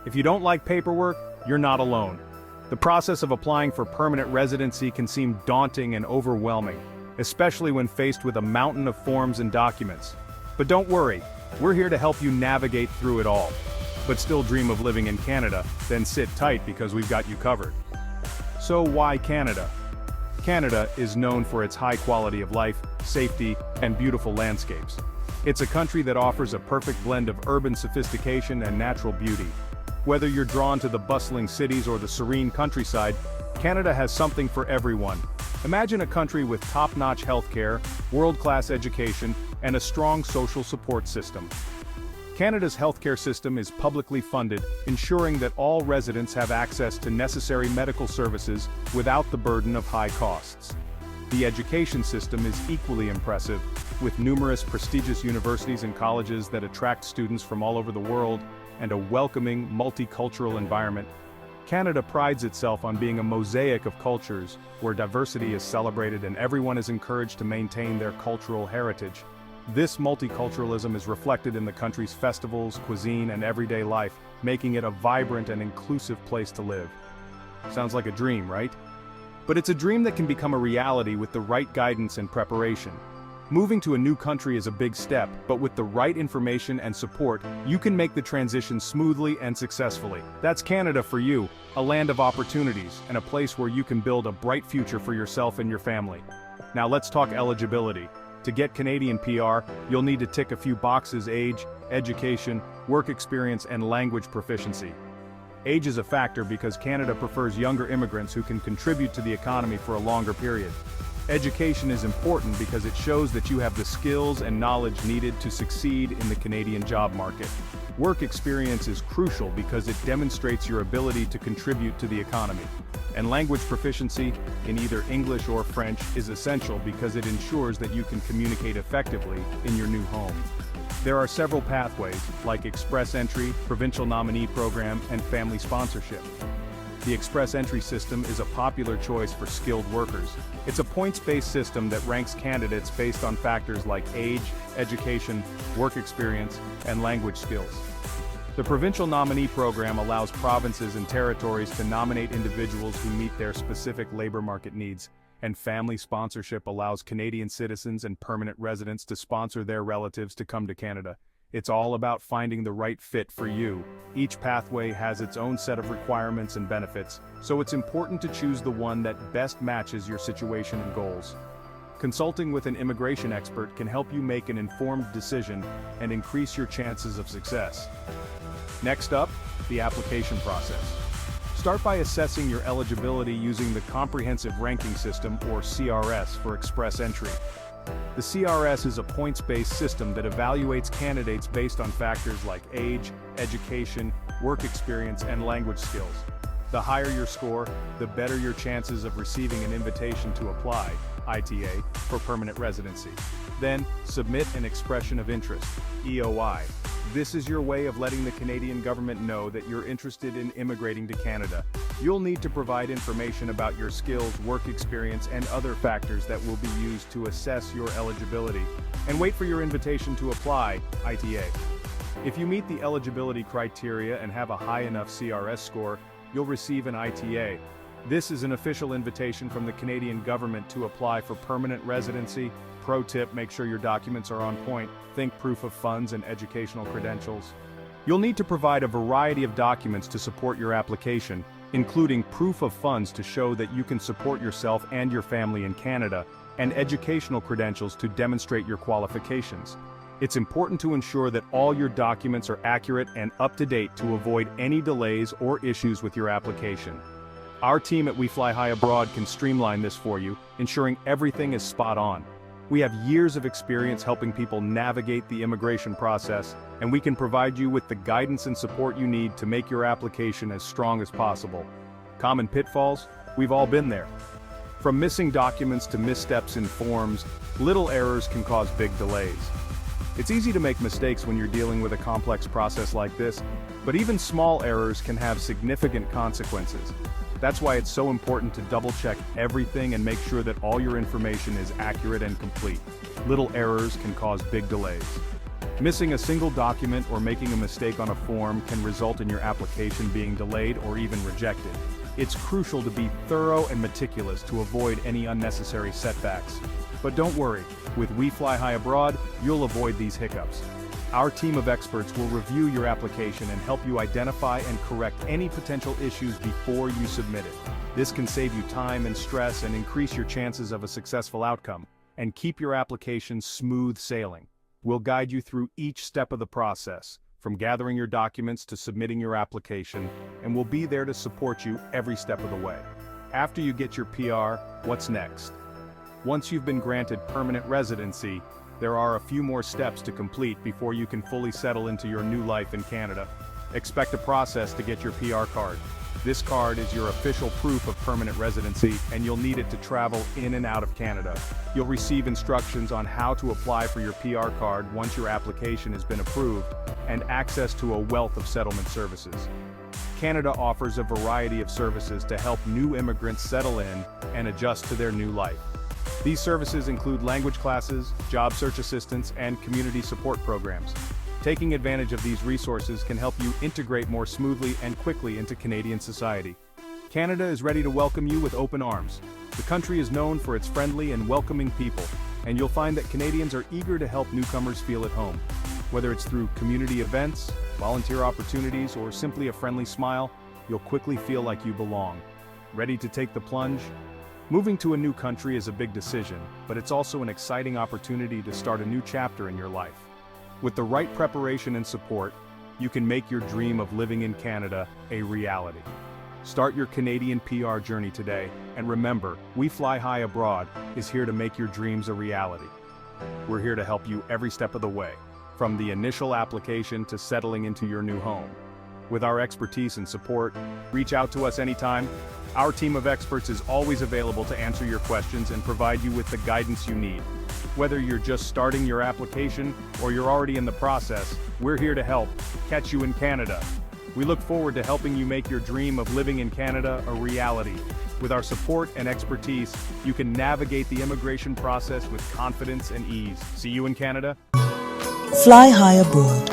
If you don't like paperwork, you're not alone. The process of applying for permanent residency can seem daunting and overwhelming, especially when faced with a mountain of forms and documents. But don't worry, we're here to help you navigate through it all. But still dream of living in Canada? Then sit tight because we've got you covered. So why Canada? Canada is known for its high quality of life, safety, and beautiful landscapes. It's a country that offers a perfect blend of urban sophistication and natural beauty. Whether you're drawn to the bustling cities or the serene countryside, Canada has something for everyone. Imagine a country with top-notch healthcare, world-class education, and a strong social support system. Canada's healthcare system is publicly funded, ensuring that all residents have access to necessary medical services without the burden of high costs. The education system is equally impressive, with numerous prestigious universities and colleges that attract students from all over the world, and a welcoming, multicultural environment. Canada prides itself on being a mosaic of cultures, where diversity is celebrated and everyone is encouraged to maintain their cultural heritage. This multiculturalism is reflected in the country's festivals, cuisine, and everyday life, making it a vibrant and inclusive place to live. Sounds like a dream, right? But it's a dream that can become a reality with the right guidance and preparation. Moving to a new country is a big step, but with the right information and support, you can make the transition smoothly and successfully. That's Canada for you, a land of opportunities, and a place where you can build a bright future for yourself and your family. Now let's talk eligibility. To get Canadian PR, you'll need to tick a few boxes: age, education, work experience, and language proficiency. Age is a factor because Canada prefers younger immigrants who can contribute to the economy for a longer period. Education is important because it shows that you have the skills and knowledge needed to succeed in the Canadian job market. Work experience is crucial because it demonstrates your ability to contribute to the economy. And language proficiency, in either English or French, is essential because it ensures that you can communicate effectively in your new home. There are several pathways, like Express Entry, Provincial Nominee Program, and Family Sponsorship. The Express Entry system is a popular choice for skilled workers. It's a points-based system that ranks candidates based on factors like age, education, work experience, and language skills. The Provincial Nominee Program allows provinces and territories to nominate individuals who meet their specific labor market needs, and Family Sponsorship allows Canadian citizens and permanent residents to sponsor their relatives to come to Canada. It's all about finding the right fit for you. Each pathway has its own set of requirements and benefits, so it's important to choose the one that best matches your situation and goals. Consulting with an immigration expert can help you make an informed decision and increase your chances of success. Next up, the application process. Start by assessing your eligibility using the Comprehensive Ranking System, or CRS, for Express Entry. The CRS is a points-based system that evaluates candidates based on factors like age, education, work experience, and language skills. The higher your score, the better your chances of receiving an invitation to apply, ITA, for permanent residency. Then, submit an expression of interest, EOI. This is your way of letting the Canadian government know that you're interested in immigrating to Canada. You'll need to provide information about your skills, work experience, and other factors that will be used to assess your eligibility. And wait for your invitation to apply, ITA. If you meet the eligibility criteria and have a high enough CRS score, you'll receive an ITA. This is an official invitation from the Canadian government to apply for permanent residency. Pro tip: make sure your documents are on point. Think proof of funds and educational credentials. You'll need to provide a variety of documents to support your application, including proof of funds to show that you can support yourself and your family in Canada, and educational credentials to demonstrate your qualifications. It's important to ensure that all your documents are accurate and up to date to avoid any delays or issues with your application. Our team at We Fly High Abroad can streamline this for you, ensuring everything is spot on. We have years of experience helping people navigate the immigration process, and we can provide you with the guidance and support you need to make your application as strong as possible. Common pitfalls? We've all been there. From missing documents to missteps in forms, little errors can cause big delays. It's easy to make mistakes when you're dealing with a complex process like this, but even small errors can have significant consequences. That's why it's so important to double-check everything and make sure that all your information is accurate and complete. Little errors can cause big delays. Missing a single document or making a mistake on a form can result in your application being delayed or even rejected. It's crucial to be thorough and meticulous to avoid any unnecessary setbacks. But don't worry, with We Fly High Abroad, you'll avoid these hiccups. Our team of experts will review your application and help you identify and correct any potential issues before you submit it. This can save you time and stress and increase your chances of a successful outcome, and keep your application smooth sailing. We'll guide you through each step of the process, from gathering your documents to submitting your application, and we'll be there to support you every step of the way. After you get your PR, what's next? Once you've been granted permanent residency, there are a few more steps to complete before you can fully settle into your new life in Canada. Expect a process to get your PR card. This card is your official proof of permanent residency, and you'll need it to travel in and out of Canada. You'll receive instructions on how to apply for your PR card once your application has been approved, and access to a wealth of settlement services. Canada offers a variety of services to help new immigrants settle in and adjust to their new life. These services include language classes, job search assistance, and community support programs. Taking advantage of these resources can help you integrate more smoothly and quickly into Canadian society. Canada is ready to welcome you with open arms. The country is known for its friendly and welcoming people, and you'll find that Canadians are eager to help newcomers feel at home. Whether it's through community events, volunteer opportunities, or simply a friendly smile, you'll quickly feel like you belong. Ready to take the plunge? Moving to a new country is a big decision, but it's also an exciting opportunity to start a new chapter in your life. With the right preparation and support, you can make your dream of living in Canada a reality. Start your Canadian PR journey today, and remember, We Fly High Abroad is here to make your dreams a reality. We're here to help you every step of the way, from the initial application to settling into your new home. With our expertise and support, reach out to us anytime. Our team of experts is always available to answer your questions and provide you with the guidance you need. Whether you're just starting your application or you're already in the process, we're here to help catch you in Canada. We look forward to helping you make your dream of living in Canada a reality. With our support and expertise, you can navigate the immigration process with confidence and ease. See you in Canada. Fly High Abroad.